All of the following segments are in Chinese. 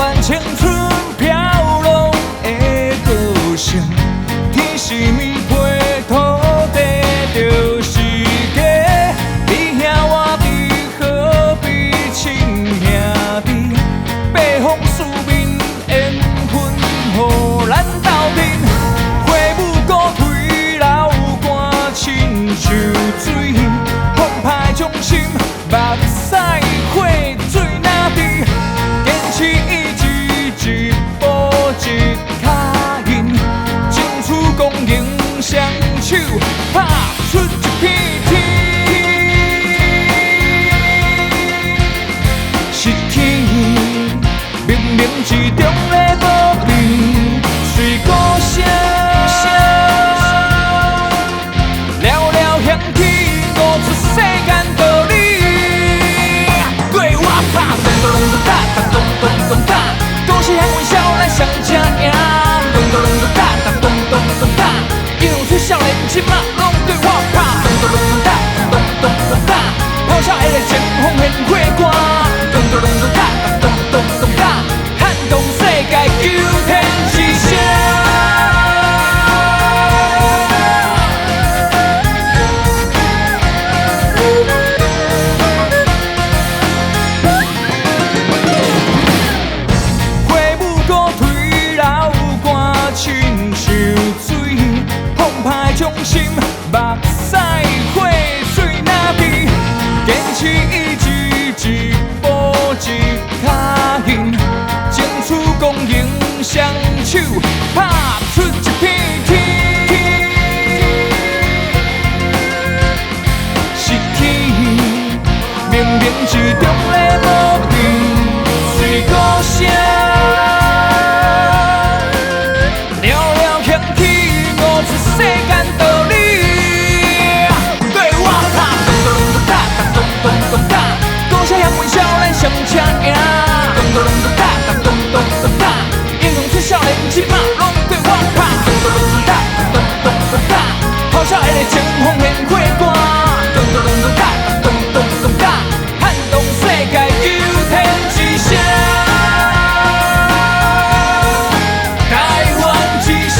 阮青春飘浪的歌声，天是棉被，土地就是家。你兄我弟，何必亲兄弟？北风四面缘分，予咱斗阵。花舞鼓吹，流汗亲像水，澎湃掌心，目屎火水哪滴？坚持意志，一步一脚印，争取公赢，双手拍出一片天。是天，冥冥之中在保庇，随歌声，了了响起，悟出世间道理。对我拍，咚咚咚打，咚咚咚打，都是向阮少咱上正赢。咚咚咚打，咚咚咚打，英雄出少年，即马拢对我拍。咚咚咚打，咚咚咚打，咆哮下个前锋现火光。咚咚咚打，咚咚咚打，撼动世界，求天之声。花舞鼓吹，流汗亲像水，澎湃掌心，目屎火水哪滴？坚持意志，一步一脚印，争取公赢，双手拍出一片天。是天，冥冥之中在保庇，随歌声，了了响起，悟出世间道理。对我拍，咚咚咚打，咚咚咚打，多谢向阮少咱上车赢。咚咚咚打，咚咚咚打，英雄出少年，即马拢对我拍。咚咚咚打，咚咚咚打，咆哮下个前锋现火光。咚咚咚打，咚咚咚打，撼动世界，求天之声。台湾之声。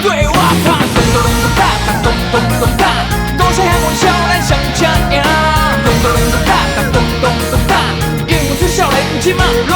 对我拍，咚咚咚打，咚咚咚打，多谢向阮少咱上车赢。咚咚咚打，咚咚咚打，英雄出少年，即马拢